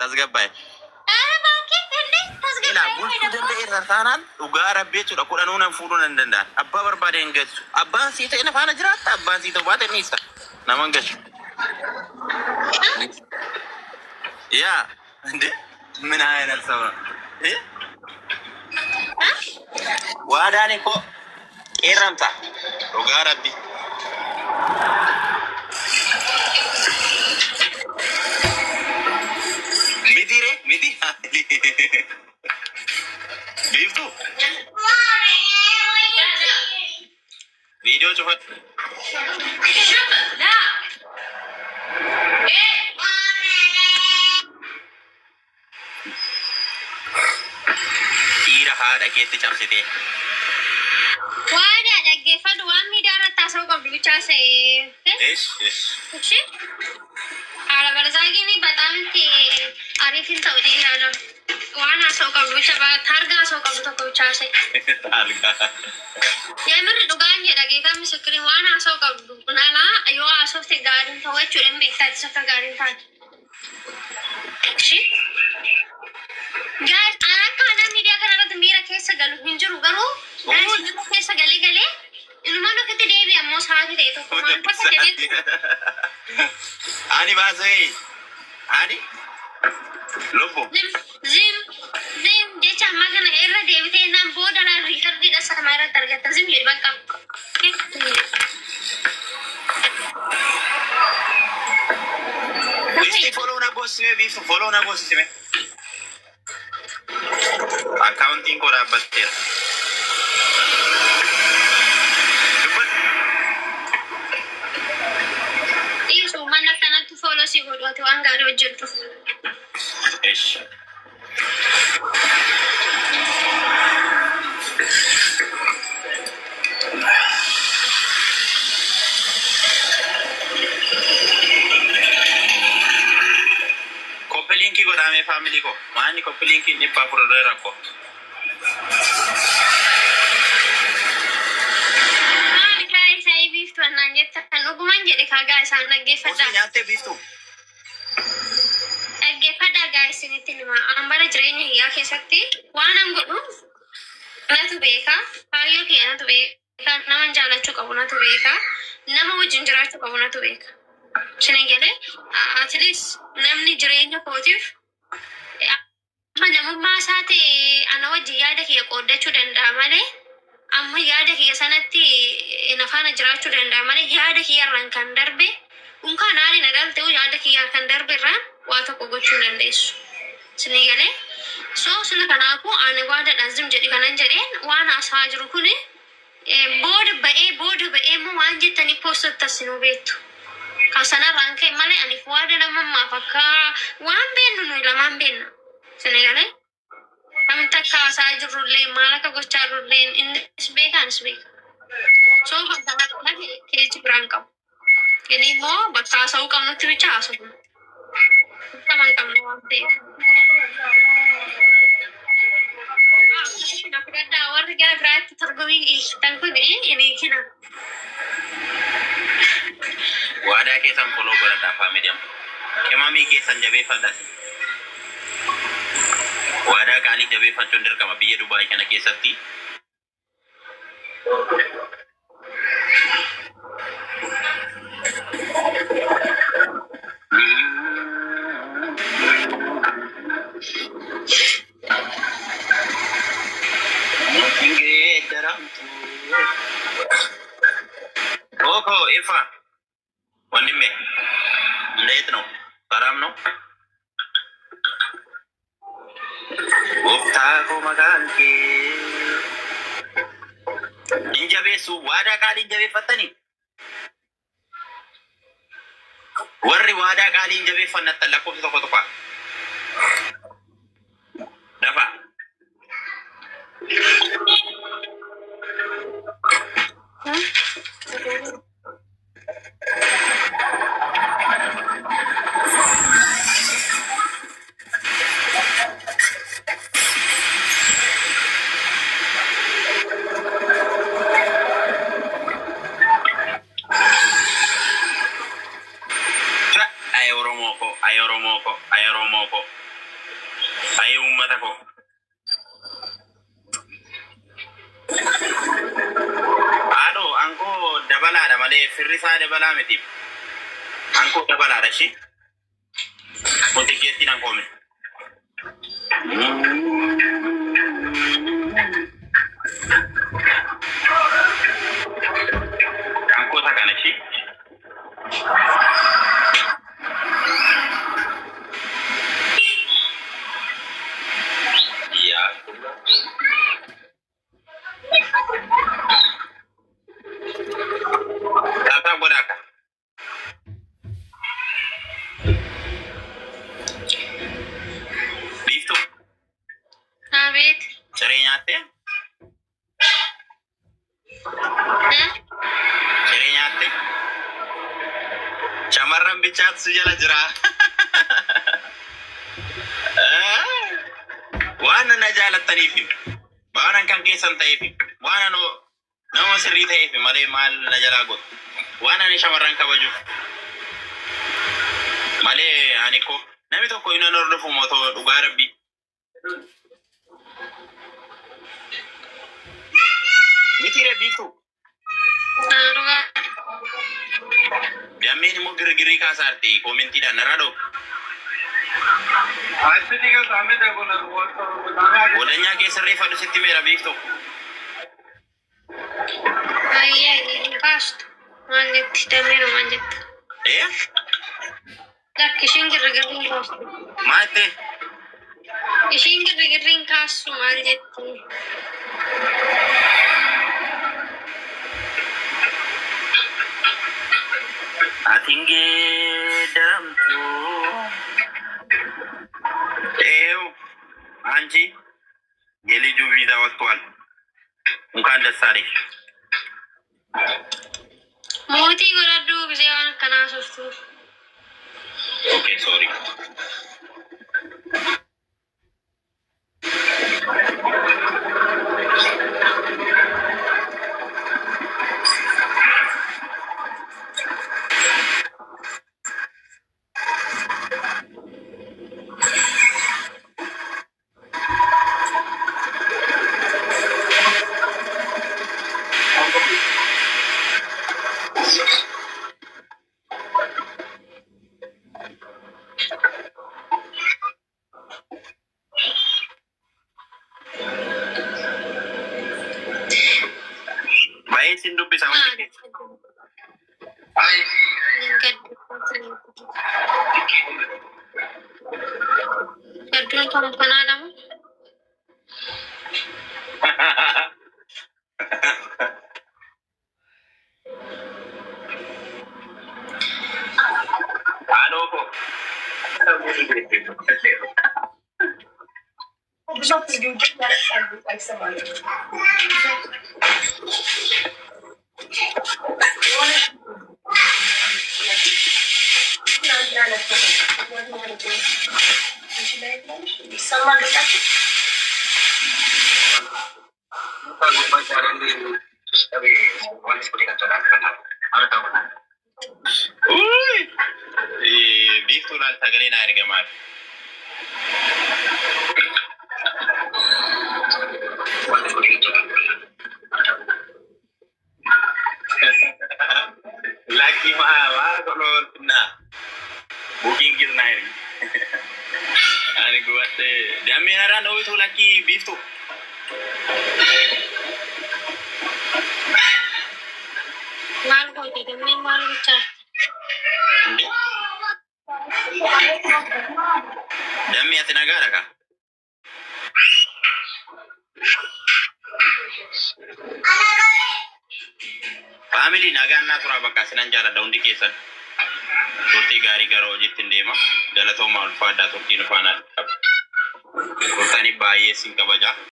tasgabbaa'e. Ilaa bulchuu danda'eera taanaan dhugaa rabbii jechuudha. Kudhanuu nan fuudhuu nan danda'an. Abbaa barbaade hin galchu. Abbaan sii ta'e na faana jiraatta. Abbaan sii ta'u baate ni isa. Nama hin galchu. Yaa እንዴ ምን አይነት ሰው ነው? ዋዳኔ እኮ ቄረምታ dhugaa rabbii. Midire, midi. Biftu. Video coba. Ira hada kete camsite. Wada dagge fadu wami darata so ko bicha se. Yes. Kuchi? Ala balazagi ni batam ke arifin saudi hada. Wana so ko bicha ba tharga so ko bicha se. Tharga. Ya mer dugan je dagge kam sukri wana so ko nala ayo aso se garin thawa churem bekta sa garin tha. Kuchi? Guys, ana media karana to mera case galu hinjuru garu. Guys, ini case gale. Ilmano kete devi ammo saadi de to man pata kete. Ani bazai. Ani. Lobo. Zim. Decha magana erra devi te nam boda na record di dasa mara target zim yeri baka. Bisti follow na gosi me. Accounting ko dapat ya. Iyo so man kana tu follow si godo to angaro jelto. Ish. Linki ko dame family ko. Mani ko linki ni pa prodera ko. Mani kai sai biftu anangetta nuguman jede kaga san nagge fada. Nyate biftu. Nagge fada guys ni tinma ambara jirenya ya kesatti wanam godu. Natu beka ayo ke natu beka naman jalachu kabuna tu beka nama wajin jirachu kabuna tu beka. Chinegele at least namni jireenya kootiif namummaa isaati ana wajji yaada kiyya qooddachuu danda'a malee amma yaada kiyya sanatti na faana jiraachuu danda'a malee yaada kiyyarraan kan darbe unkaan haali nagal ta'u yaada kiyyaa kan darbe irraan waa tokko gochuu dandeessu. Chinegele sila kanaafuu ani waadaadhaan zim jedhi kanan jedheen waan haasaa jiru kuni booda ba'ee moo waan jettanii poostottassinuu beektu. Kasana rangke male ani fuada na mama fakka wamben nu laman ben senegale kami takka sajrulle malaka gocharrulle in spekan so fakka na ke branka ini mo bakka sau kam nu tibicha aso kaman kam no ante na kada war ga brat tergowi tanku ini kina Wadaa keessan follow godhadhaa faamiliям. Qimamii keessan jabeeffadhaa. Wadaa qaalii jabeeffachuun dirqama biyya Dubaay kana keessatti. Koko, Ifa. Wandime. Late no. Karam no. Ufta ko magan ke. Injabe su wada kali injabe fatani. Warri wada kali injabe fanata lakko to ko. Dafa. Ayoromoko. sirrisaa dabalaa miti. Ankoo dabalaadha ishee. Mootii nan koome. Ankoo takana ishee. Shamarran bichaat sujala jira. Waan na jaalattaniif waan kan keessan ta'eef waan nama sirrii ta'eef malee maal na jalaa godhu. Waan ani shamarran kabajuuf malee ani ko namni tokko inni hordofu mootoo dhugaa rabbii. Mitire bitu. Biamini mo giri kasarti komenti dan narado. Asli ka same da bola bolanya ke serre fadu sitti mera bitu. Ayya ini past. Manjat tamero manjat. Dak kishin giri kasu. Mate. Kishin giri kasu manjat. Atingge dalam tu, anji, geli jubi dah waktuan, bukan dasar. Moti goradu bisawan kana sustu. Okay, sorry. Baik, sindu bisa undi. Baik. Gadun kamu panadam. Ano ko? Bisa tunjuk dari sampai sama. Sama dekat. Kalau pacaran di tapi wanita seperti kan ada tahu kan? Biiftuu laalta galee na ergamaa. Laki mah kalau na booking kita na ergi. Ani buat jamin ada no itu laki biiftuu. Mal ko di kami mal bicara. Dami ati nagara ka? Family nagaan na tura bakka sinan jala daundi kesan. Turtii gaarii gara hojiitti deema. Galatooma ulfaadhaa turtiin faana. Turtanii baay'ee sin kabaja.